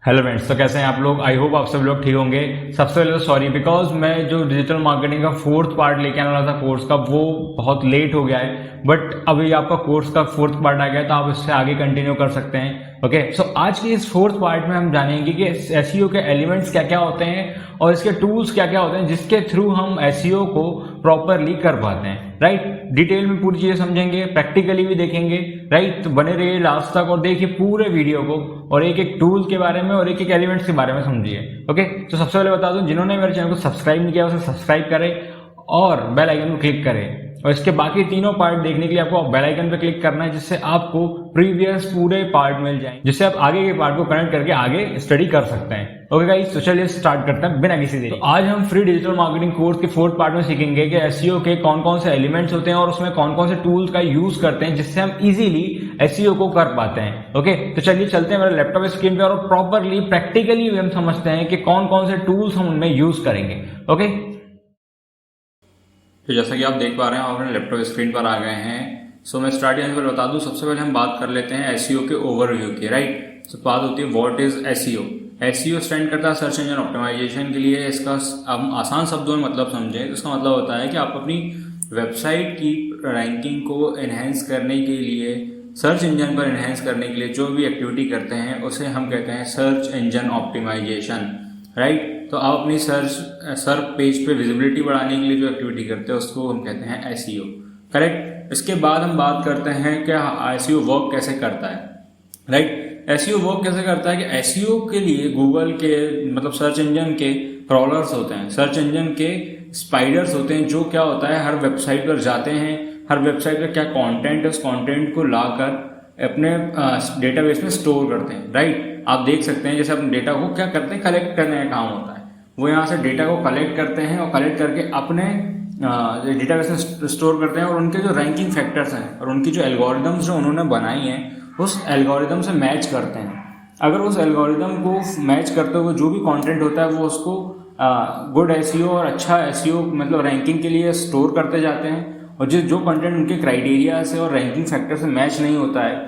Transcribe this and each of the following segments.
Hello friends, तो कैसे हैं आप लोग। आई होप आप सब लोग ठीक होंगे। सबसे पहले तो सॉरी बिकॉज मैं जो डिजिटल मार्केटिंग का फोर्थ पार्ट लेके आने वाला था कोर्स का, वो बहुत लेट हो गया है। बट अभी आपका कोर्स का फोर्थ पार्ट आ गया, तो आप इससे आगे कंटिन्यू कर सकते हैं। ओके, सो आज के इस फोर्थ पार्ट में हम जानेंगे कि एसईओ के एलिमेंट्स क्या क्या होते हैं और इसके टूल्स क्या क्या होते हैं जिसके थ्रू हम एसईओ को प्रॉपरली कर पाते हैं। राइट, डिटेल में पूरी चीजें समझेंगे, प्रैक्टिकली भी देखेंगे। राइट, तो बने रहिए लास्ट तक और देखिए पूरे वीडियो को और एक एक टूल के बारे में और एक एक एलिमेंट्स के बारे में समझिए। ओके, तो सबसे पहले बता दूं, जिन्होंने मेरे चैनल को सब्सक्राइब नहीं किया उसे सब्सक्राइब करें और बेल आइकन को क्लिक करें। और इसके बाकी तीनों पार्ट देखने के लिए आपको बेल आइकन पे क्लिक करना है, जिससे आपको प्रीवियस पूरे पार्ट मिल जाएंगे, जिससे आप आगे के पार्ट को कनेक्ट करके आगे स्टडी कर सकते हैं। ओके गाइस, तो चलिए स्टार्ट करते हैं बिना किसी देरी। तो आज हम फ्री डिजिटल मार्केटिंग कोर्स के फोर्थ पार्ट में सीखेंगे कि एसईओ के कौन कौन से एलिमेंट्स होते हैं और उसमें कौन कौन से टूल्स का यूज करते हैं जिससे हम इजीली एसईओ को कर पाते हैं। ओके, तो चलिए चलते हैं मेरे लैपटॉप स्क्रीन पे और प्रॉपरली प्रैक्टिकली हम समझते हैं कि कौन कौन से टूल्स हम उनमें यूज करेंगे। ओके, तो जैसा कि आप देख पा रहे हैं, आप अपने लैपटॉप स्क्रीन पर आ गए हैं। सो मैं स्टार्ट करने पर बता दूं, सबसे पहले हम बात कर लेते हैं एसईओ के ओवरव्यू की। राइट, तो बात होती है what is SEO. SEO stand करता है सर्च इंजन ऑप्टिमाइजेशन के लिए। इसका हम आसान शब्दों में मतलब समझें तो इसका मतलब होता है कि आप अपनी वेबसाइट की रैंकिंग को एनहेंस करने के लिए, सर्च इंजन पर एनहेंस करने के लिए जो भी एक्टिविटी करते हैं उसे हम कहते हैं सर्च इंजन ऑप्टिमाइजेशन। राइट, तो आप अपनी सर्च पेज पे विजिबिलिटी बढ़ाने के लिए जो एक्टिविटी करते हैं उसको हम कहते हैं एसईओ। करेक्ट, इसके बाद हम बात करते हैं कि एसईओ वर्क कैसे करता है। राइट, एसईओ वर्क कैसे करता है कि एसईओ के लिए गूगल के मतलब सर्च इंजन के क्रॉलर्स होते हैं, सर्च इंजन के स्पाइडर्स होते हैं, जो क्या होता है हर वेबसाइट पर जाते हैं, हर वेबसाइट पर क्या कंटेंट है उस कंटेंट को लाकर अपने डेटाबेस में स्टोर करते हैं। राइट, आप देख सकते हैं जैसे अपने डेटा को क्या करते हैं, कलेक्ट करने का काम होता है। वो यहाँ से डेटा को कलेक्ट करते हैं और कलेक्ट करके अपने डेटाबेस में स्टोर करते हैं और उनके जो रैंकिंग फैक्टर्स हैं और उनकी जो एल्गोरिदम्स जो उन्होंने बनाई हैं उस एल्गोरिदम से मैच करते हैं। अगर उस एल्गोरिदम को मैच करते हुए जो भी कंटेंट होता है वो उसको गुड एसईओ और अच्छा एसईओ मतलब रैंकिंग के लिए स्टोर करते जाते हैं, और जो कंटेंट उनके क्राइटेरिया से और रैंकिंग फैक्टर से मैच नहीं होता है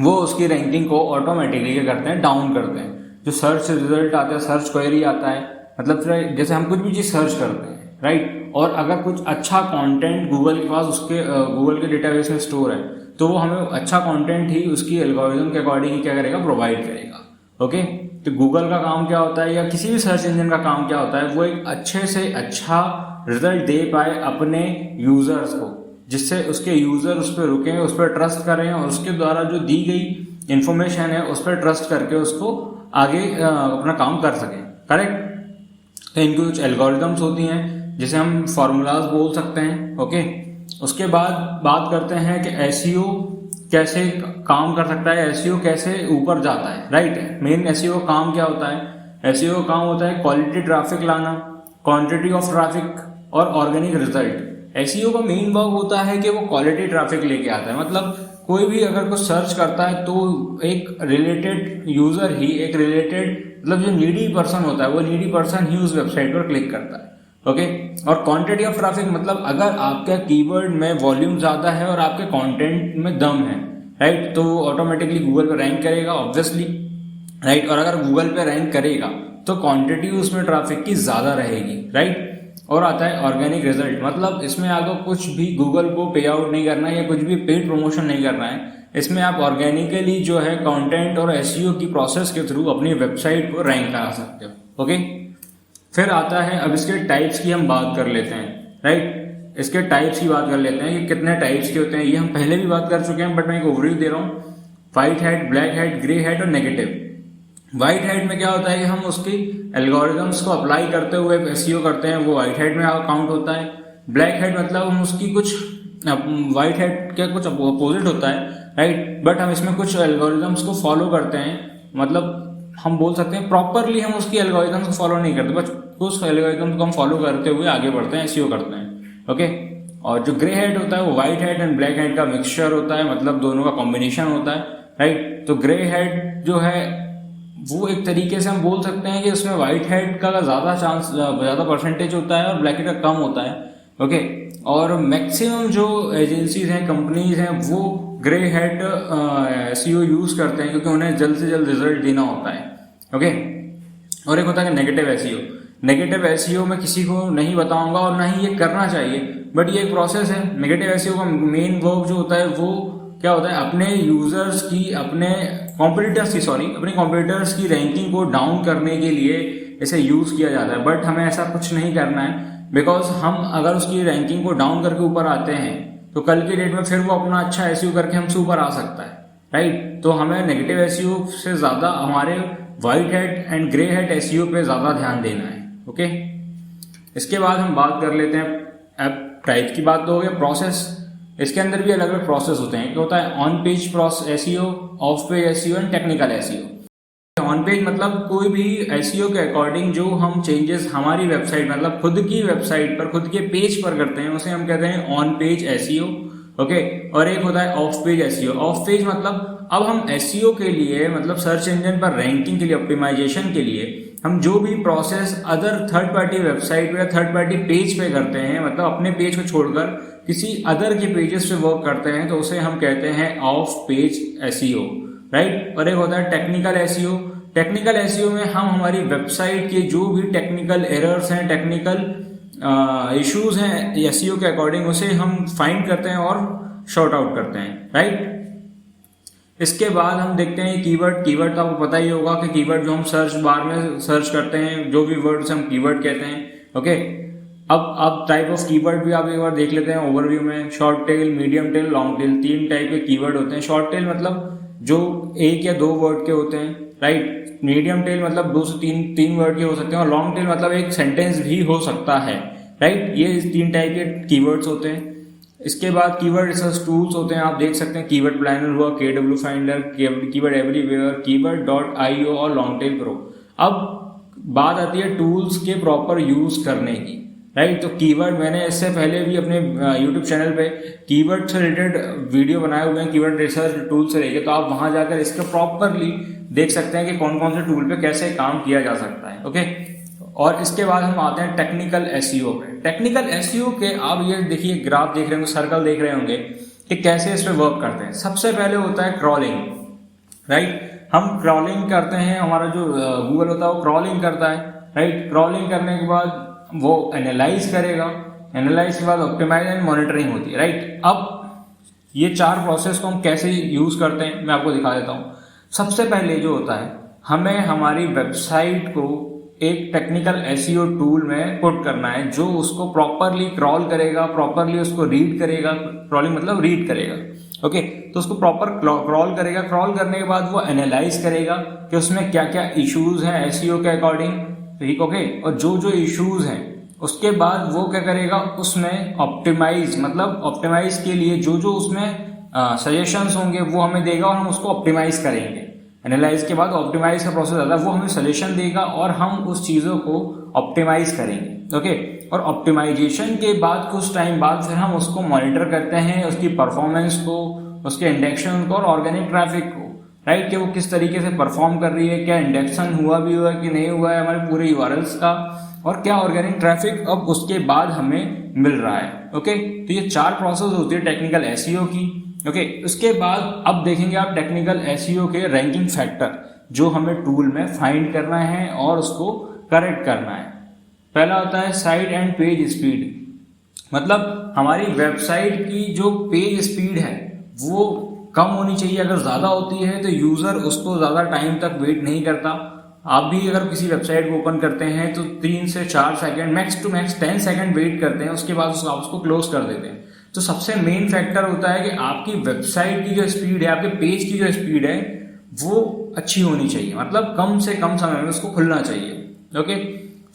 वो उसकी रैंकिंग को ऑटोमेटिकली क्या करते हैं, डाउन करते हैं। जो सर्च रिजल्ट आता है, सर्च क्वेरी आता है, मतलब जैसे हम कुछ भी चीज सर्च करते हैं। राइट, और अगर कुछ अच्छा कंटेंट गूगल के पास उसके गूगल के डेटाबेस में स्टोर है तो वो हमें अच्छा कंटेंट ही उसकी एल्गोरिथम के अकॉर्डिंग क्या करेगा, प्रोवाइड करेगा। ओके, तो गूगल का काम क्या होता है या किसी भी सर्च इंजन का काम क्या होता है, वो एक अच्छे से अच्छा रिजल्ट दे पाए अपने यूजर्स को, जिससे उसके यूजर उस पर रुकें, उस पर ट्रस्ट करें और उसके द्वारा जो दी गई इंफॉर्मेशन है उस पर ट्रस्ट करके उसको आगे अपना काम कर सकें। करेक्ट, तो इनकी कुछ एल्गोरिदम्स होती हैं जिसे हम फॉर्मूलाज बोल सकते हैं। ओके, उसके बाद बात करते हैं कि एसईओ कैसे काम कर सकता है, एसईओ कैसे ऊपर जाता है। राइट, मेन एसईओ काम क्या होता है, एसईओ काम होता है क्वालिटी ट्रैफिक लाना, क्वांटिटी ऑफ ट्रैफिक और ऑर्गेनिक रिजल्ट। एसईओ का मेन वर्क होता है कि वो क्वालिटी ट्रैफिक लेके आता है, मतलब कोई भी अगर कुछ सर्च करता है तो एक रिलेटेड यूजर ही, एक रिलेटेड मतलब जो नीडी पर्सन होता है वो नीडी पर्सन ही उस वेबसाइट पर क्लिक करता है। ओके, और क्वांटिटी ऑफ ट्रैफिक मतलब अगर आपका कीवर्ड में वॉल्यूम ज्यादा है और आपके कंटेंट में दम है, राइट, तो ऑटोमेटिकली गूगल पे रैंक करेगा ऑब्वियसली। राइट, और अगर गूगल पे रैंक करेगा तो क्वांटिटी उसमें ट्रैफिक की ज्यादा रहेगी। राइट, और आता है ऑर्गेनिक रिजल्ट, मतलब इसमें आपको कुछ भी गूगल को पे आउट नहीं करना है या कुछ भी पेड प्रमोशन नहीं करना है। इसमें आप ऑर्गेनिकली जो है कंटेंट और एसईओ की प्रोसेस के थ्रू अपनी वेबसाइट को रैंक करा सकते हो। ओके, फिर आता है, अब इसके टाइप्स की हम बात कर लेते हैं। राइट, इसके टाइप्स की बात कर लेते हैं कि कितने टाइप्स के होते हैं। ये हम पहले भी बात कर चुके हैं बट मैं एक ओवरव्यू दे रहा हूँ। White hat, black hat, grey hat और नेगेटिव। व्हाइट हैट में क्या होता है कि हम उसकी एल्गोरिदम्स को अप्लाई करते हुए एसईओ करते हैं, वो व्हाइट हैट में काउंट होता है। ब्लैक हैट मतलब हम उसकी कुछ व्हाइट हैट के कुछ अपोजिट होता है। राइट, बट हम इसमें कुछ एल्गोरिदम्स को फॉलो करते हैं, मतलब हम बोल सकते हैं प्रॉपरली हम उसकी एल्गोरिदम्स को फॉलो नहीं करते, बस उस एल्गोरिदम्स को हम फॉलो करते हुए आगे बढ़ते हैं, एसईओ करते हैं। ओके, और जो ग्रे हैट होता है वो white hat and black hat का मिक्सचर होता है, मतलब दोनों का कॉम्बिनेशन होता है। राइट, तो ग्रे हैट जो है वो एक तरीके से हम बोल सकते हैं कि उसमें व्हाइट हैट का ज्यादा चांस, ज्यादा परसेंटेज होता है और ब्लैक हैट का कम होता है। ओके, और मैक्सिमम जो एजेंसीज हैं, कंपनीज हैं, वो ग्रे हैट एसईओ यूज करते हैं क्योंकि उन्हें जल्द से जल्द रिजल्ट देना होता है। ओके। और एक होता है नेगेटिव एसईओ। नेगेटिव एसईओ मैं किसी को नहीं बताऊंगा और ना ही ये करना चाहिए, बट ये एक प्रोसेस है। नेगेटिव एसईओ का मेन वर्क जो होता है वो क्या होता है, अपने यूजर्स की, अपने कॉम्पिटिटर्स की रैंकिंग को डाउन करने के लिए इसे यूज किया जाता है। बट हमें ऐसा कुछ नहीं करना है, बिकॉज हम अगर उसकी रैंकिंग को डाउन करके ऊपर आते हैं तो कल की डेट में फिर वो अपना अच्छा एसईओ करके हमसे ऊपर आ सकता है, राइट। तो हमें नेगेटिव एसईओ से ज्यादा हमारे white hat and grey hat SEO पे ज्यादा ध्यान देना है, ओके। इसके बाद हम बात कर लेते हैं ऐप टाइप की। बात तो हो गया प्रोसेस। इसके अंदर भी अलग अलग प्रोसेस होते हैं। क्या होता है, on page SEO, of page SEO and technical SEO. On page मतलब कोई भी एसईओ के अकॉर्डिंग जो हम चेंजेस हमारी वेबसाइट मतलब खुद की वेबसाइट पर, खुद के पेज पर करते हैं, उसे हम कहते हैं ऑन पेज एसईओ, ओके। और एक होता है of page SEO. Of page मतलब अब हम एसईओ के लिए मतलब सर्च इंजन पर रैंकिंग के लिए, ऑप्टिमाइजेशन के लिए हम जो भी process other third party website या थर्ड पार्टी पेज पे करते हैं, मतलब अपने पेज को छोड़कर किसी अदर के पेजेस पे वर्क करते हैं, तो उसे हम कहते हैं ऑफ पेज एसईओ, राइट। और एक होता है टेक्निकल एसईओ। टेक्निकल एसईओ में हम हमारी वेबसाइट के जो भी टेक्निकल एरर्स हैं, टेक्निकल इश्यूज हैं एसईओ के अकॉर्डिंग, उसे हम फाइंड करते हैं और शॉर्ट आउट करते हैं, राइट। इसके बाद हम देखते हैं कीवर्ड तो आपको पता ही होगा कि कीवर्ड जो हम सर्च बार में सर्च करते हैं, जो भी वर्ड्स हम कीवर्ड कहते हैं, ओके। अब टाइप ऑफ कीवर्ड भी आप एक बार देख लेते हैं ओवरव्यू में। Short tail, medium tail, long tail, 3 type के कीवर्ड होते हैं। शॉर्ट टेल मतलब जो 1 या 2 वर्ड के होते हैं, राइट। मीडियम टेल मतलब 2 से 3 वर्ड के हो सकते हैं, और लॉन्ग टेल मतलब एक सेंटेंस भी हो सकता है, राइट। ये 3 टाइप के कीवर्ड्स होते हैं। इसके बाद कीवर्ड रिसर्च टूल्स होते हैं। आप देख सकते हैं कीवर्ड प्लानर हुआ, KW फाइंडर, कीवर्ड एवरीवेयर, कीवर्ड.io और लॉन्ग टेल प्रो। अब बात आती है टूल्स के प्रॉपर यूज करने की, राइट। तो कीवर्ड मैंने इससे पहले भी अपने यूट्यूब चैनल पे कीवर्ड से रिलेटेड वीडियो बनाए हुए हैं, कीवर्ड रिसर्च टूल से लेके, तो आप वहां जाकर इसके प्रॉपरली देख सकते हैं कि कौन कौन से टूल पे कैसे काम किया जा सकता है, ओके। और इसके बाद हम आते हैं टेक्निकल एसईओ पे। टेक्निकल एसईओ के आप ये देखिए ग्राफ देख रहे होंगे, सर्कल देख रहे होंगे कि कैसे इस पे वर्क करते हैं। सबसे पहले होता है क्रॉलिंग, राइट। हम क्रॉलिंग करते हैं, हमारा जो गूगल होता है वो क्रॉलिंग करता है, राइट। क्रॉलिंग करने के बाद वो एनालाइज करेगा, एनालाइज के बाद ऑप्टिमाइज एंड मॉनिटरिंग होती है, राइट। अब ये 4 प्रोसेस को हम कैसे यूज करते हैं मैं आपको दिखा देता हूँ। सबसे पहले जो होता है, हमें हमारी वेबसाइट को एक टेक्निकल एसईओ टूल में पुट करना है जो उसको प्रॉपरली क्रॉल करेगा, प्रॉपरली उसको रीड करेगा। क्रॉलिंग मतलब रीड करेगा, ओके। तो उसको प्रॉपर क्रॉल करेगा। क्रॉल करने के बाद वो एनालाइज करेगा कि उसमें क्या क्या इश्यूज हैं एसईओ के अकॉर्डिंग, ठीक, ओके। और जो जो इश्यूज हैं उसके बाद वो क्या करेगा, उसमें ऑप्टिमाइज मतलब ऑप्टिमाइज के लिए जो जो उसमें सजेशंस होंगे वो हमें देगा और हम उसको ऑप्टिमाइज करेंगे। एनालाइज के बाद ऑप्टिमाइज का प्रोसेस आता है, वो हमें सजेशन देगा और हम उस चीज़ों को ऑप्टिमाइज करेंगे, ओके। और ऑप्टिमाइजेशन के बाद कुछ टाइम बाद फिर हम उसको मॉनिटर करते हैं, उसकी परफॉर्मेंस को, उसके इंडेक्शन को और ऑर्गेनिक ट्रैफिक को, राइट, कि वो किस तरीके से परफॉर्म कर रही है, क्या इंडेक्शन हुआ भी हुआ है कि नहीं हुआ है हमारे पूरे यूआरएल्स का, और क्या ऑर्गेनिक ट्रैफिक अब उसके बाद हमें मिल रहा है, ओके। तो ये 4 प्रोसेस होती है टेक्निकल एसईओ की, ओके। उसके बाद अब देखेंगे आप टेक्निकल एसईओ के रैंकिंग फैक्टर जो हमें टूल में फाइंड करना है और उसको करेक्ट करना है। पहला होता है साइट एंड पेज स्पीड, मतलब हमारी वेबसाइट की जो पेज स्पीड है वो कम होनी चाहिए। अगर ज्यादा होती है तो यूजर उसको ज्यादा टाइम तक वेट नहीं करता। आप भी अगर किसी वेबसाइट को ओपन करते हैं तो 3 से 4 second, max to max 10 second wait करते हैं, उसके बाद आप उसको क्लोज कर देते हैं। तो सबसे मेन फैक्टर होता है कि आपकी वेबसाइट की जो स्पीड है, आपके पेज की जो स्पीड है वो अच्छी होनी चाहिए, मतलब कम से कम समय में उसको खुलना चाहिए, ओके।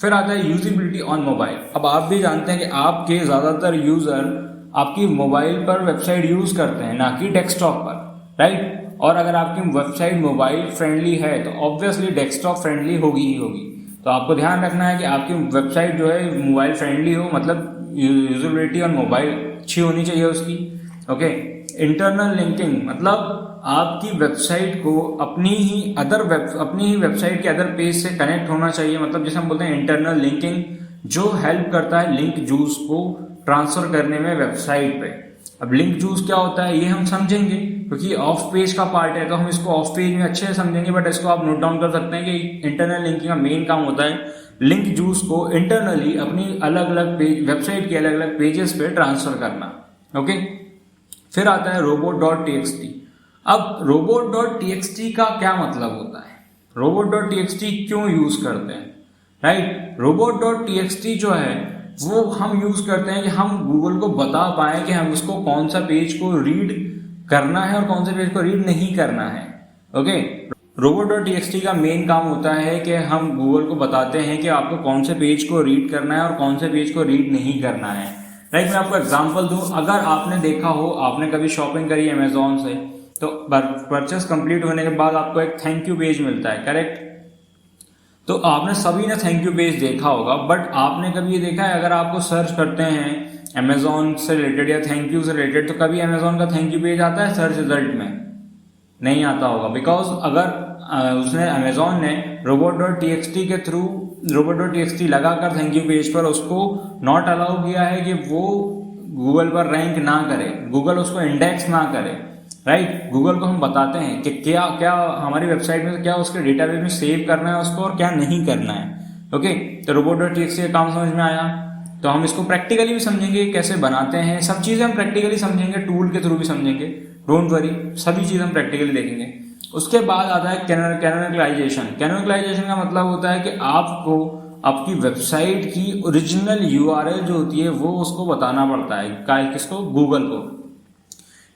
फिर आता है यूजिबिलिटी ऑन मोबाइल। अब आप भी जानते हैं कि आपके ज्यादातर यूजर आपकी मोबाइल पर वेबसाइट यूज करते हैं, ना कि डेस्कटॉप पर, राइट। और अगर आपकी वेबसाइट मोबाइल फ्रेंडली है तो ऑब्वियसली डेस्कटॉप फ्रेंडली होगी ही होगी। तो आपको ध्यान रखना है कि आपकी वेबसाइट जो है मोबाइल फ्रेंडली हो, मतलब यूजिबिलिटी ऑन मोबाइल अच्छी होनी चाहिए उसकी, ओके। इंटरनल लिंकिंग मतलब आपकी वेबसाइट को अपनी ही वेबसाइट के अदर पेज से कनेक्ट होना चाहिए, मतलब जैसे हम बोलते हैं इंटरनल लिंकिंग, जो हेल्प करता है लिंक जूस को ट्रांसफर करने में वेबसाइट पे। अब लिंक जूस क्या होता है ये हम समझेंगे, क्योंकि ऑफ पेज का पार्ट है तो हम इसको ऑफ पेज में अच्छे से समझेंगे, बट इसको आप नोट डाउन कर सकते हैं कि इंटरनल लिंकिंग का मेन काम होता है लिंक जूस को इंटरनली अपनी अलग अलग पेज, वेबसाइट के अलग अलग पेजेस पे ट्रांसफर करना। ओके, फिर आता है robot.txt। अब robot.txt का क्या मतलब होता है, robot.txt क्यों यूज करते हैं, राइट। robot.txt जो है वो हम यूज करते हैं कि हम गूगल को बता पाए कि हम उसको कौन सा पेज को रीड करना है और कौन से पेज को रीड नहीं करना है। ओके, robot.txt का मेन काम होता है कि हम गूगल को बताते हैं कि आपको कौन से पेज को रीड करना है और कौन से पेज को रीड नहीं करना है। राइट, मैं आपको एग्जांपल दूं, अगर आपने देखा हो, आपने कभी शॉपिंग करी अमेजोन से, तो परचेस कंप्लीट होने के बाद आपको एक थैंक यू पेज मिलता है, करेक्ट। तो आपने सभी ने थैंक यू पेज देखा होगा, बट आपने कभी ये देखा है अगर आपको सर्च करते हैं अमेजोन से रिलेटेड या थैंक यू से रिलेटेड, तो कभी अमेजोन का थैंक यू पेज आता है सर्च रिजल्ट में? नहीं आता होगा, बिकॉज अगर उसने अमेजोन ने robot.txt के थ्रू robot.txt लगाकर थैंक यू पेज पर उसको नॉट अलाउ किया है कि वो गूगल पर रैंक ना करे, गूगल उसको इंडेक्स ना करे, राइट। गूगल को हम बताते हैं कि क्या क्या हमारी वेबसाइट में क्या उसके डेटाबेस में सेव करना है उसको और क्या नहीं करना है। ओके, तो robot.txt का काम समझ में आया। तो हम इसको प्रैक्टिकली भी समझेंगे कैसे बनाते हैं, सब चीजें हम प्रैक्टिकली समझेंगे, टूल के थ्रू भी समझेंगे, डोंट वरी, सभी चीजें हम प्रैक्टिकली देखेंगे। उसके बाद आता है कैनोनिकलाइजेशन। कैनोनिकलाइजेशन का मतलब होता है कि आपको आपकी वेबसाइट की ओरिजिनल यूआरएल जो होती है वो उसको बताना पड़ता है, किसको, गूगल को।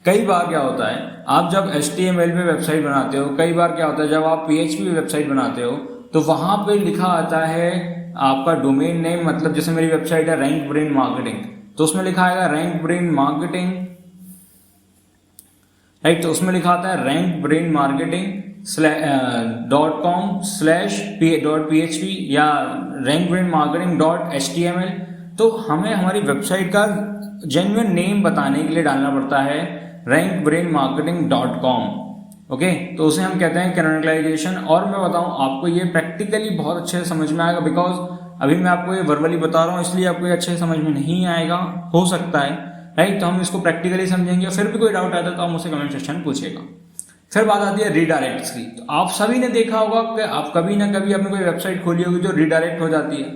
कई बार क्या होता है, आप जब HTML पे वेबसाइट बनाते हो, कई बार क्या होता है जब आप PHP पे वेबसाइट बनाते हो, तो वहां पे लिखा आता है आपका डोमेन नेम, मतलब जैसे मेरी वेबसाइट है रैंक ब्रेन मार्केटिंग, तो उसमें लिखा आएगा रैंक ब्रेन मार्केटिंग, राइट। तो उसमें लिखा आता है रैंक ब्रेन मार्केटिंग .com/.php या रैंक ब्रेन मार्केटिंग .html। तो हमें हमारी वेबसाइट का जेन्युइन नेम बताने के लिए डालना पड़ता है rankbrainmarketing.com। ओके, तो उसे हम कहते हैं कैनोनिकलाइजेशन। और मैं बताऊं आपको, ये प्रैक्टिकली बहुत अच्छे से समझ में आएगा, बिकॉज अभी मैं आपको ये वर्बली बता रहा हूँ इसलिए आपको ये अच्छे से समझ में नहीं आएगा, हो सकता है, राइट। तो हम इसको प्रैक्टिकली समझेंगे, फिर भी कोई डाउट आता है तो आप मुझसे कमेंट सेक्शन पूछेगा। फिर बात आती है रीडायरेक्ट्स की। तो आप सभी ने देखा होगा कि आप कभी ना कभी आपने कोई वेबसाइट खोली होगी जो रीडायरेक्ट हो जाती है,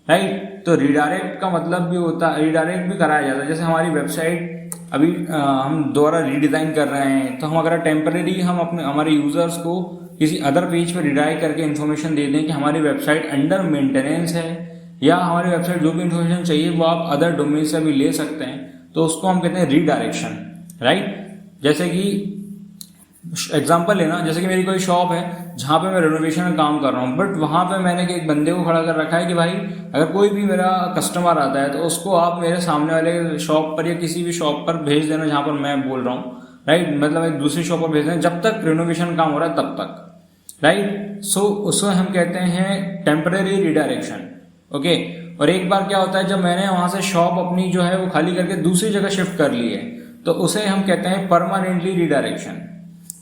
राइट। तो रीडायरेक्ट का मतलब भी होता है, रीडायरेक्ट भी कराया जाता है। जैसे हमारी वेबसाइट अभी हम दोबारा रीडिजाइन कर रहे हैं, तो हम अगर टेम्परेरी हम अपने हमारे यूजर्स को किसी अदर पेज पर रिडायरेक्ट करके इन्फॉर्मेशन दे दें कि हमारी वेबसाइट अंडर मेंटेनेंस है, या हमारी वेबसाइट जो भी इन्फॉर्मेशन चाहिए वो आप अदर डोमेन से भी ले सकते हैं, तो उसको हम कहते हैं रीडायरेक्शन, राइट। जैसे कि एग्जांपल लेना, जैसे कि मेरी कोई शॉप है जहां पे मैं रेनोवेशन का काम कर रहा हूं, बट वहां पे मैंने एक बंदे को खड़ा कर रखा है कि भाई अगर कोई भी मेरा कस्टमर आता है तो उसको आप मेरे सामने वाले शॉप पर या किसी भी शॉप पर भेज देना जहां पर मैं बोल रहा हूँ, राइट। मतलब एक दूसरी शॉप पर भेज देना जब तक रेनोवेशन काम हो रहा है तब तक, राइट। सो उसको हम कहते हैं टेम्परेरी रिडायरेक्शन। ओके, और एक बार क्या होता है जब मैंने वहां से शॉप अपनी जो है वो खाली करके दूसरी जगह शिफ्ट कर ली है, तो उसे हम कहते हैं परमानेंटली रिडायरेक्शन।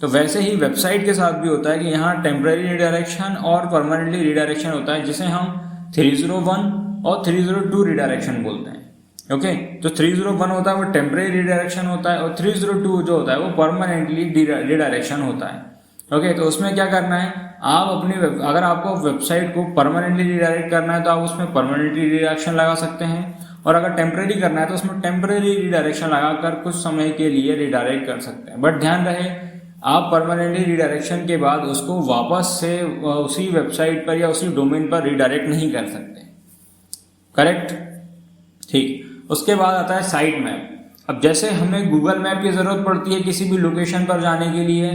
तो वैसे ही वेबसाइट के साथ भी होता है कि यहाँ टेम्परेरी रिडायरेक्शन और परमानेंटली रिडायरेक्शन होता है, जिसे हम 301 और 302 रिडायरेक्शन बोलते हैं। ओके, तो 301 होता है वो टेम्परेरी रिडायरेक्शन होता है, और 302 जो होता है वो परमानेंटली रिडायरेक्शन होता है। ओके, तो उसमें क्या करना है, आप अपनी अगर आपको वेबसाइट को परमानेंटली रिडायरेक्ट करना है तो आप उसमें परमानेंटली रिडायरेक्शन लगा सकते हैं, और अगर टेम्परेरी करना है तो उसमें टेम्परेरी रिडायरेक्शन लगाकर कुछ समय के लिए रिडायरेक्ट कर सकते हैं। बट ध्यान रहे, आप परमानेंटली रिडायरेक्शन के बाद उसको वापस से उसी वेबसाइट पर या उसी डोमेन पर रिडायरेक्ट नहीं कर सकते, करेक्ट, ठीक। उसके बाद आता है साइट मैप। अब जैसे हमें गूगल मैप की जरूरत पड़ती है किसी भी लोकेशन पर जाने के लिए,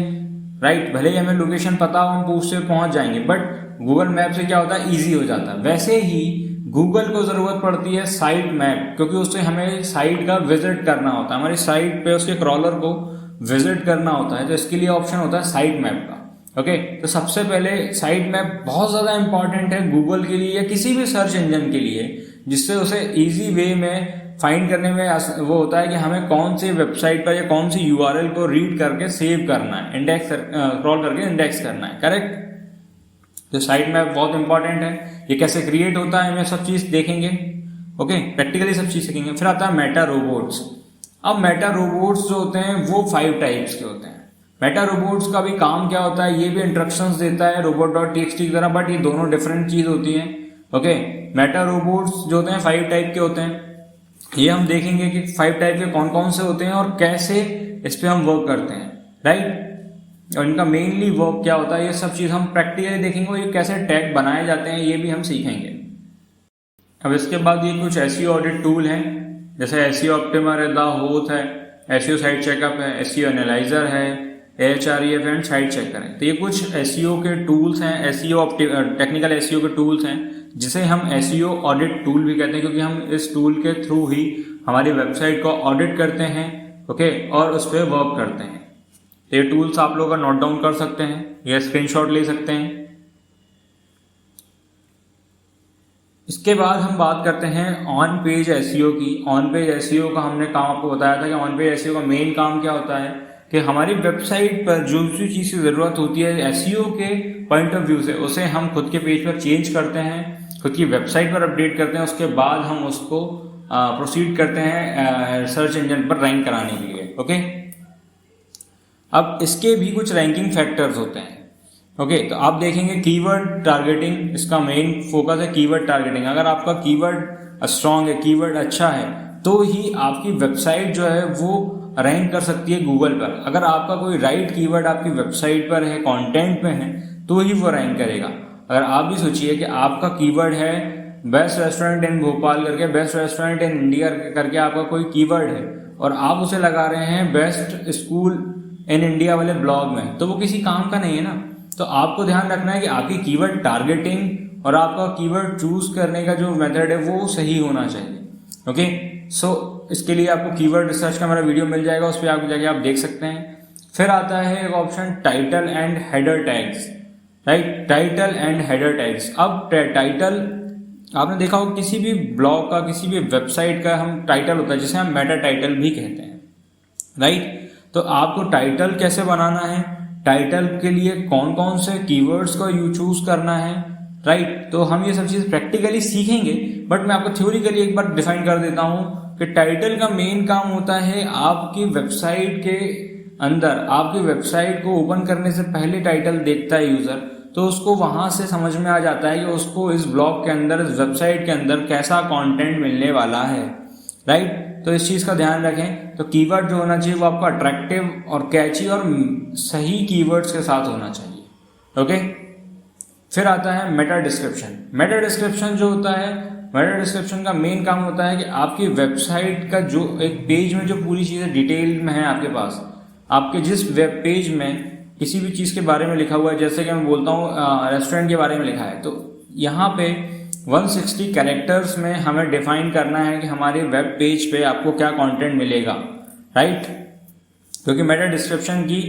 राइट, भले ही हमें लोकेशन पता हो हम उससे पहुंच जाएंगे, बट गूगल मैप से क्या होता है, ईजी हो जाता है। वैसे ही गूगल को जरूरत पड़ती है साइट मैप, क्योंकि उससे हमें साइट का विजिट करना होता है, हमारी साइट पे उसके क्रॉलर को विजिट करना होता है, तो इसके लिए ऑप्शन होता है साइट मैप का। ओके, तो सबसे पहले साइट मैप बहुत ज्यादा इंपॉर्टेंट है गूगल के लिए या किसी भी सर्च इंजन के लिए, जिससे उसे इजी वे में फाइंड करने में वो होता है कि हमें कौन सी वेबसाइट पर या कौन सी यूआरएल को रीड करके सेव करना है, इंडेक्स क्रॉल करके इंडेक्स करना है, करेक्ट। तो साइट मैप बहुत इंपॉर्टेंट है, ये कैसे क्रिएट होता है हमें सब चीज देखेंगे। ओके, प्रैक्टिकली सब चीज सीखेंगे। फिर आता है मेटा रोबोट्स। अब मेटा रोबोट्स जो होते हैं वो 5 टाइप्स के होते हैं, मेटा रोबोट्स का भी काम क्या होता है, ये भी इंस्ट्रक्शंस देता है robot.txt की तरह, बट ये दोनों डिफरेंट चीज होती है। ओके, मेटा रोबोट्स जो होते हैं 5 टाइप के होते हैं। ये हम देखेंगे कि 5 टाइप के कौन कौन से होते हैं और कैसे इस पे हम वर्क करते हैं, राइट। और इनका मेनली वर्क क्या होता है, ये सब चीज हम प्रैक्टिकली देखेंगे और ये कैसे टैग बनाए जाते हैं ये भी हम सीखेंगे। अब इसके बाद ये कुछ एसईओ ऑडिट टूल हैं, जैसे एसईओ ऑप्टिमर है, द होथ है, एसईओ साइट चेकअप है, एसईओ एनालाइजर है, AHREF एंड साइट चेकर है। तो ये कुछ एसईओ के टूल्स हैं, एसईओ टेक्निकल एसईओ के टूल्स हैं, जिसे हम एसईओ ऑडिट टूल भी कहते हैं, क्योंकि हम इस टूल के थ्रू ही हमारी वेबसाइट को ऑडिट करते हैं, ओके, और उस पर वर्क करते हैं। तो ये टूल्स आप लोग नोट डाउन कर सकते हैं या स्क्रीनशॉट ले सकते हैं। इसके बाद हम बात करते हैं ऑन पेज एसईओ की। ऑन पेज एसईओ का हमने काम आपको बताया था कि ऑन पेज एसईओ का मेन काम क्या होता है कि हमारी वेबसाइट पर जो भी चीज़ की ज़रूरत होती है एसईओ के पॉइंट ऑफ व्यू से, उसे हम खुद के पेज पर चेंज करते हैं, खुद की वेबसाइट पर अपडेट करते हैं। उसके बाद हम उसको प्रोसीड करते हैं सर्च इंजन पर रैंक कराने के लिए। ओके, अब इसके भी कुछ रैंकिंग फैक्टर्स होते हैं। ओके, तो आप देखेंगे कीवर्ड टारगेटिंग, इसका मेन फोकस है कीवर्ड टारगेटिंग। अगर आपका कीवर्ड स्ट्रांग है, कीवर्ड अच्छा है, तो ही आपकी वेबसाइट जो है वो रैंक कर सकती है गूगल पर। अगर आपका कोई राइट कीवर्ड आपकी वेबसाइट पर है, कंटेंट में है, तो ही वो रैंक करेगा। अगर आप भी सोचिए कि आपका कीवर्ड है बेस्ट रेस्टोरेंट इन भोपाल करके, बेस्ट रेस्टोरेंट इन इंडिया करके आपका कोई कीवर्ड है और आप उसे लगा रहे हैं बेस्ट स्कूल इन इंडिया वाले ब्लॉग में, तो वो किसी काम का नहीं है ना। तो आपको ध्यान रखना है कि आपकी कीवर्ड टारगेटिंग और आपका कीवर्ड चूज करने का जो मेथड है वो सही होना चाहिए। ओके, सो इसके लिए आपको कीवर्ड रिसर्च का मेरा वीडियो मिल जाएगा, उस पर आप जाके आप देख सकते हैं। फिर आता है एक option title and header tags, right, title and header tags. अब टाइटल आपने देखा हो किसी भी ब्लॉग का, किसी भी वेबसाइट का हम टाइटल होता है जिसे हम मेटा टाइटल भी कहते हैं, राइट। तो आपको टाइटल कैसे बनाना है, टाइटल के लिए कौन कौन से कीवर्ड्स को यू चूज करना है, राइट। तो हम ये सब चीज प्रैक्टिकली सीखेंगे, बट मैं आपको थ्योरिकली एक बार डिफाइन कर देता हूं कि टाइटल का मेन काम होता है आपकी वेबसाइट के अंदर, आपकी वेबसाइट को ओपन करने से पहले टाइटल देखता है यूजर, तो उसको वहां से समझ में आ जाता है कि उसको इस ब्लॉग के अंदर, इस वेबसाइट के अंदर कैसा कंटेंट मिलने वाला है, राइट। तो इस चीज का ध्यान रखें। तो कीवर्ड जो होना चाहिए वो आपका अट्रैक्टिव और कैची और सही कीवर्ड्स के साथ होना चाहिए। ओके, फिर आता है मेटा डिस्क्रिप्शन। मेटा डिस्क्रिप्शन जो होता है, मेटा डिस्क्रिप्शन का मेन काम होता है कि आपकी वेबसाइट का जो एक पेज में जो पूरी चीजें डिटेल में है आपके पास, आपके जिस वेब पेज में किसी भी चीज के बारे में लिखा हुआ है, जैसे कि मैं बोलता हूँ रेस्टोरेंट के बारे में लिखा है, तो यहाँ पे 160 कैरेक्टर्स में हमें डिफाइन करना है कि हमारे वेब पेज पे आपको क्या कंटेंट मिलेगा, राइट। क्योंकि मेटा डिस्क्रिप्शन की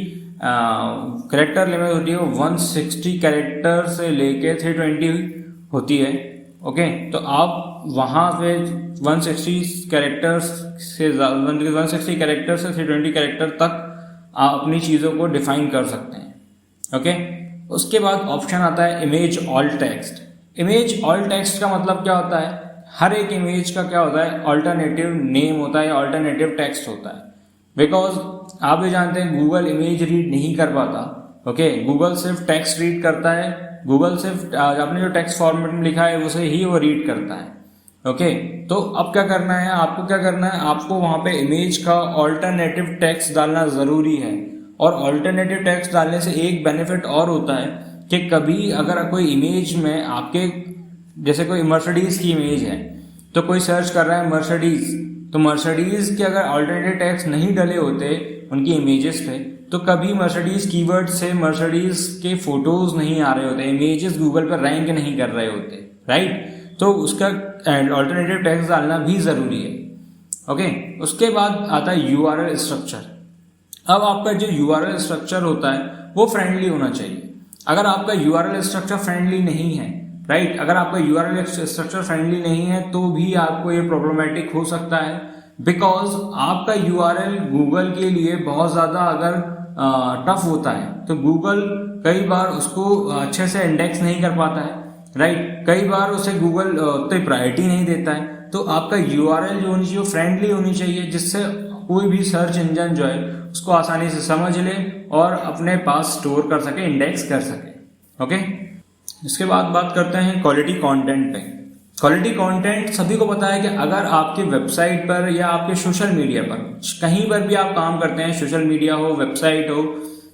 कैरेक्टर लिमिट होती है 160 कैरेक्टर से लेके 320 होती है। ओके, तो आप वहां पे 160 कैरेक्टर्स से 160 कैरेक्टर से 320 कैरेक्टर तक आप अपनी चीजों को डिफाइन कर सकते हैं। ओके, उसके बाद ऑप्शन आता है image alt text. Image alt text का मतलब क्या होता है, हर एक इमेज का क्या होता है, ऑल्टरनेटिव नेम होता है, ऑल्टरनेटिव टेक्स्ट होता है। बिकॉज आप भी जानते हैं गूगल इमेज रीड नहीं कर पाता। ओके, गूगल सिर्फ टेक्स्ट रीड करता है, गूगल सिर्फ आपने जो टेक्स्ट फॉर्मेट में लिखा है उसे ही वो रीड करता है। ओके, तो अब क्या करना है, आपको क्या करना है, आपको वहां पे इमेज का ऑल्टरनेटिव टेक्स्ट डालना जरूरी है। और ऑल्टरनेटिव टेक्स्ट डालने से एक बेनिफिट और होता है कि कभी अगर कोई इमेज में आपके, जैसे कोई मर्सिडीज की इमेज है, तो कोई सर्च कर रहा है मर्सिडीज, तो मर्सिडीज के अगर ऑल्टरनेटिव टेक्स्ट नहीं डले होते उनकी इमेजेस पे, तो कभी मर्सिडीज कीवर्ड से मर्सिडीज के फोटोज नहीं आ रहे होते, इमेजेस गूगल पर रैंक नहीं कर रहे होते, राइट। तो उसका ऑल्टरनेटिव टेक्स्ट डालना भी जरूरी है। ओके, उसके बाद आता है यूआरएल स्ट्रक्चर। अब आपका जो यूआरएल स्ट्रक्चर होता है वो फ्रेंडली होना चाहिए। अगर आपका यूआरएल स्ट्रक्चर फ्रेंडली नहीं है, राइट, अगर आपका यूआरएल स्ट्रक्चर फ्रेंडली नहीं है तो भी आपको ये प्रॉब्लमेटिक हो सकता है। बिकॉज आपका यूआरएल गूगल के लिए बहुत ज्यादा अगर टफ होता है तो गूगल कई बार उसको अच्छे से इंडेक्स नहीं कर पाता है, राइट। कई बार उसे गूगल उतनी प्रायोरिटी नहीं देता है। तो आपका यूआरएल जो होनी चाहिए फ्रेंडली होनी चाहिए, जिससे कोई भी सर्च इंजन जो है उसको आसानी से समझ ले और अपने पास स्टोर कर सके, इंडेक्स कर सके। ओके, इसके बाद बात करते हैं क्वालिटी कंटेंट पे। क्वालिटी कंटेंट सभी को पता है कि अगर आपकी वेबसाइट पर या आपके सोशल मीडिया पर कहीं पर भी आप काम करते हैं, सोशल मीडिया हो, वेबसाइट हो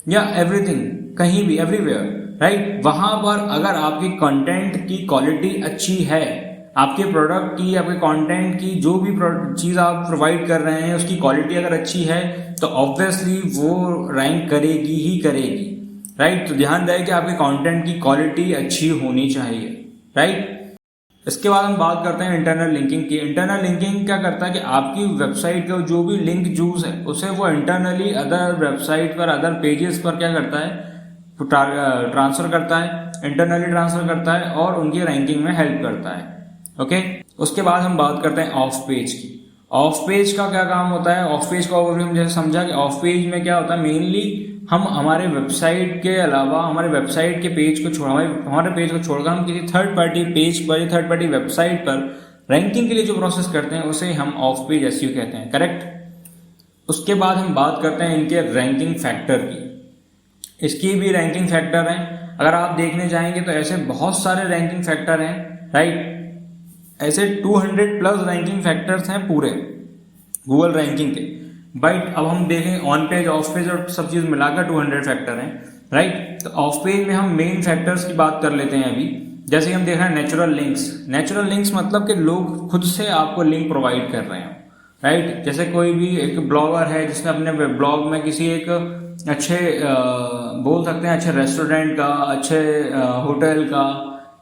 या एवरीथिंग, कहीं भी, एवरीवेयर, राइट, वहां पर अगर आपकी कंटेंट की क्वालिटी अच्छी है, आपके प्रोडक्ट की, आपके कंटेंट की जो भी चीज आप प्रोवाइड कर रहे हैं उसकी क्वालिटी अगर अच्छी है तो ऑब्वियसली वो रैंक करेगी ही करेगी, राइट। तो ध्यान रहे कि आपके कंटेंट की क्वालिटी अच्छी होनी चाहिए, राइट। इसके बाद हम बात करते हैं इंटरनल लिंकिंग की। इंटरनल लिंकिंग क्या करता है कि आपकी वेबसाइट का जो भी लिंक जूस है उसे वो इंटरनली अदर वेबसाइट पर, अदर पेजेस पर क्या करता है, ट्रांसफर करता है, इंटरनली ट्रांसफर करता है और उनकी रैंकिंग में हेल्प करता है। ओके, उसके बाद हम बात करते हैं ऑफ पेज की। ऑफ पेज का क्या काम होता है? ऑफ पेज का ओवरव्यू हम जैसे समझा कि ऑफ पेज में क्या होता है, मेनली हम हमारे वेबसाइट के अलावा हमारे वेबसाइट के पेज को हमारे पेज को छोड़कर हम किसी थर्ड पार्टी पेज पर, थर्ड पार्टी वेबसाइट पर रैंकिंग के लिए जो प्रोसेस करते हैं उसे हम ऑफ पेज एसईओ कहते हैं, करेक्ट। उसके बाद हम बात करते हैं इनके रैंकिंग फैक्टर की। इसकी भी रैंकिंग फैक्टर है, अगर आप देखने जाएंगे तो ऐसे बहुत सारे रैंकिंग फैक्टर हैं, राइट। ऐसे 200 प्लस रैंकिंग फैक्टर्स हैं पूरे गूगल रैंकिंग के। बट अब हम देखें ऑन पेज, ऑफ पेज और सब चीज मिलाकर 200 फैक्टर हैं, राइट। तो ऑफ पेज में हम मेन फैक्टर्स की बात कर लेते हैं अभी। जैसे हम देख रहे हैं नेचुरल लिंक्स। नेचुरल लिंक्स मतलब कि लोग खुद से आपको लिंक प्रोवाइड कर रहे हैं, राइट। जैसे कोई भी एक ब्लॉगर है जिसने अपने ब्लॉग में किसी एक अच्छे बोल सकते हैं अच्छे रेस्टोरेंट का, अच्छे होटल का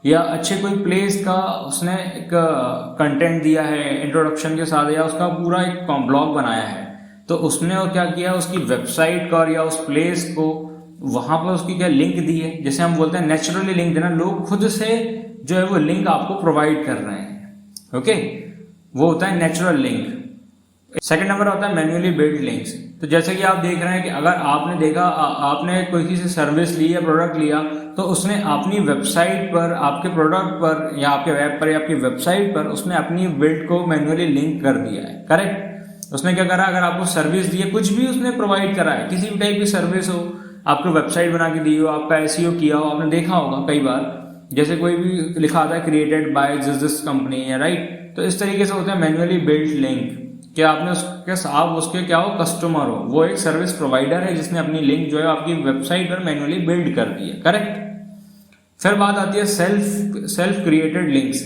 या अच्छे कोई प्लेस का उसने एक कंटेंट दिया है इंट्रोडक्शन के साथ, या उसका पूरा एक ब्लॉग बनाया है, तो उसने और क्या किया, उसकी वेबसाइट का या उस प्लेस को वहां पर उसकी क्या लिंक दी है। जैसे हम बोलते हैं नेचुरली लिंक देना, लोग खुद से जो है वो लिंक आपको प्रोवाइड कर रहे हैं, ओके, वो होता है नेचुरल लिंक। सेकंड नंबर होता है मैन्युअली बिल्ड लिंक्स। तो जैसे कि आप देख रहे हैं कि अगर आपने देखा, आपने कोई किसी सर्विस ली या प्रोडक्ट लिया, तो उसने अपनी वेबसाइट पर, आपके प्रोडक्ट पर या आपके वेब पर या आपकी वेबसाइट पर उसने अपनी बिल्ड को मैन्युअली लिंक कर दिया है, करेक्ट। उसने क्या करा, अगर आपको सर्विस दी है, कुछ भी उसने प्रोवाइड करा है, किसी भी टाइप की सर्विस हो, आपको वेबसाइट बना के दी हो, आपका एसईओ किया हो, आपने देखा होगा कई बार, जैसे कोई भी लिखा आता है क्रिएटेड बाय दिस कंपनी है, राइट। तो इस तरीके से होता है मैन्युअली बिल्ड लिंक, कि आपने आप उसके क्या हो, कस्टमर हो, वो एक सर्विस प्रोवाइडर है जिसने अपनी लिंक जो है आपकी वेबसाइट पर मैन्युअली बिल्ड कर दी है, करेक्ट। फिर बात आती है सेल्फ क्रिएटेड लिंक्स।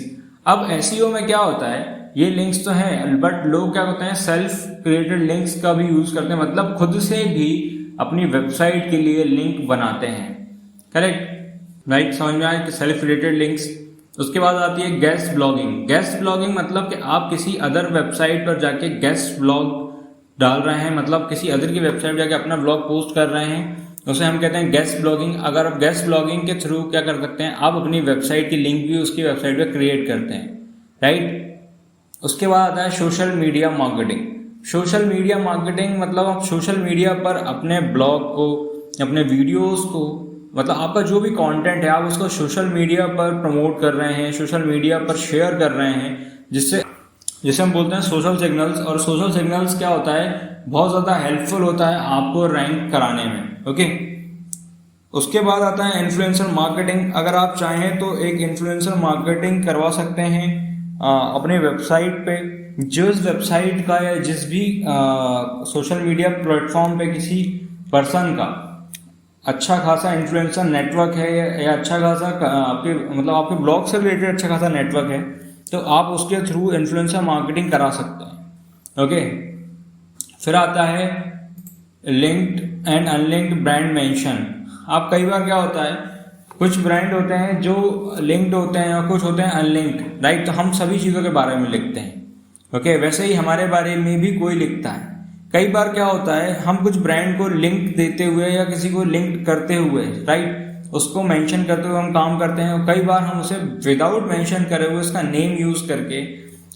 अब एसईओ में क्या होता है, ये लिंक्स तो हैं बट लोग क्या करते हैं, सेल्फ क्रिएटेड लिंक्स का भी यूज करते हैं, मतलब खुद से भी अपनी वेबसाइट के लिए लिंक बनाते हैं, करेक्ट, राइट। समझ में आया कि सेल्फ क्रिएटेड लिंक्स। उसके बाद आती है गेस्ट ब्लॉगिंग। गेस्ट ब्लॉगिंग मतलब कि आप किसी अदर वेबसाइट पर जाके गेस्ट ब्लॉग डाल रहे हैं, मतलब किसी अदर की वेबसाइट पर जाके अपना ब्लॉग पोस्ट कर रहे हैं, उसे हम कहते हैं गेस्ट ब्लॉगिंग। अगर आप गेस्ट ब्लॉगिंग के थ्रू क्या कर सकते हैं, आप अपनी वेबसाइट की लिंक भी उसकी वेबसाइट पे क्रिएट करते हैं, राइट। उसके बाद आता है social media marketing. Social media marketing मतलब आप सोशल मीडिया पर अपने ब्लॉग को, अपने वीडियोस को, मतलब आपका जो भी कंटेंट है आप उसको सोशल मीडिया पर प्रमोट कर रहे हैं, सोशल मीडिया पर शेयर कर रहे हैं, जिससे हम बोलते हैं सोशल सिग्नल्स। और सोशल सिग्नल्स क्या होता है, बहुत ज्यादा हेल्पफुल होता है आपको रैंक कराने में, ओके। उसके बाद आता है इन्फ्लुएंसर मार्केटिंग। अगर आप चाहें तो एक इन्फ्लुएंसर मार्केटिंग करवा सकते हैं अपने वेबसाइट पे, जिस वेबसाइट का या जिस भी सोशल मीडिया प्लेटफॉर्म पे किसी पर्सन का अच्छा खासा इन्फ्लुएंसर नेटवर्क है या अच्छा खासा आपके मतलब आपके ब्लॉग से रिलेटेड अच्छा खासा नेटवर्क है, तो आप उसके थ्रू इन्फ्लुएंसर मार्केटिंग करा सकते हैं, ओके। फिर आता है linked and unlinked brand mention. आप कई बार क्या होता है, कुछ ब्रांड होते हैं जो लिंक्ड होते हैं और कुछ होते हैं अनलिंक्ड, राइट। तो हम सभी चीज़ों के बारे में लिखते हैं, ओके। वैसे ही हमारे बारे में भी कोई लिखता है। कई बार क्या होता है, हम कुछ ब्रांड को लिंक देते हुए या किसी को लिंक करते हुए, राइट, उसको मेंशन करते हुए हम काम करते हैं, और कई बार हम उसे विदाउट मेंशन करे हुए उसका नेम यूज करके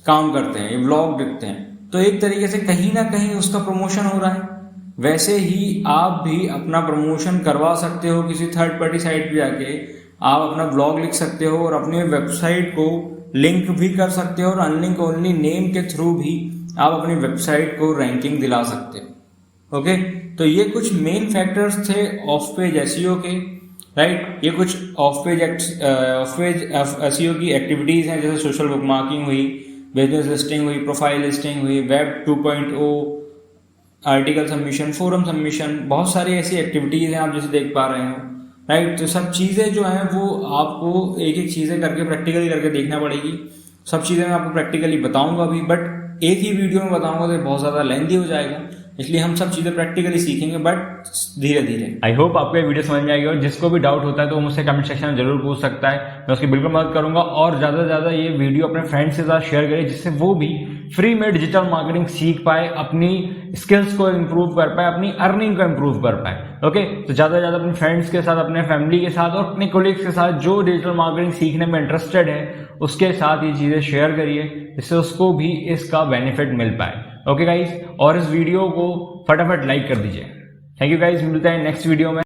काम करते हैं, ये ब्लॉग लिखते हैं। तो एक तरीके से कहीं ना कहीं उसका प्रमोशन हो रहा है। वैसे ही आप भी अपना प्रमोशन करवा सकते हो, किसी थर्ड पार्टी साइट पे जाके आप अपना ब्लॉग लिख सकते हो और अपनी वेबसाइट को लिंक भी कर सकते हो, और अनलिंक ओनली नेम के थ्रू भी आप अपनी वेबसाइट को रैंकिंग दिला सकते हो, ओके, तो ये कुछ मेन फैक्टर्स थे ऑफ पेज एसईओ के, राइट। ये कुछ ऑफ पेज एसईओ की एक्टिविटीज हैं, जैसे सोशल बुकमार्किंग हुई, बिजनेस लिस्टिंग हुई, प्रोफाइल लिस्टिंग हुई, web 2.0, article submission, forum submission, बहुत सारी ऐसी एक्टिविटीज हैं आप जैसे देख पा रहे हो, राइट। तो सब चीज़ें जो हैं वो आपको एक एक चीज़ें करके प्रैक्टिकली करके देखना पड़ेगी। सब चीज़ें मैं आपको प्रैक्टिकली बताऊंगा भी, बट एक ही वीडियो में बताऊंगा तो बहुत ज़्यादा लेंथी हो जाएगा, इसलिए हम सब चीज़ें प्रैक्टिकली सीखेंगे, बट धीरे धीरे। आई होप आपको ये वीडियो समझ में आएगी, और जिसको भी डाउट होता है तो वो मुझसे कमेंट सेक्शन में जरूर पूछ सकता है, मैं उसकी बिल्कुल मदद करूंगा। और ज़्यादा से ज़्यादा ये वीडियो अपने फ्रेंड्स के साथ शेयर करें, जिससे वो भी फ्री में डिजिटल मार्केटिंग सीख पाए, अपनी स्किल्स को इम्प्रूव कर पाए, अपनी अर्निंग को इम्प्रूव कर पाए। ओके, तो ज़्यादा से ज़्यादा अपने फ्रेंड्स के साथ, अपने फैमिली के साथ और अपने कोलीग्स के साथ जो डिजिटल मार्केटिंग सीखने में इंटरेस्टेड है उसके साथ ये चीज़ें शेयर करिए, जिससे उसको भी इसका बेनिफिट मिल पाए। ओके गाइज, और इस वीडियो को फटाफट लाइक कर दीजिए। थैंक यू गाइज, मिलते हैं नेक्स्ट वीडियो में।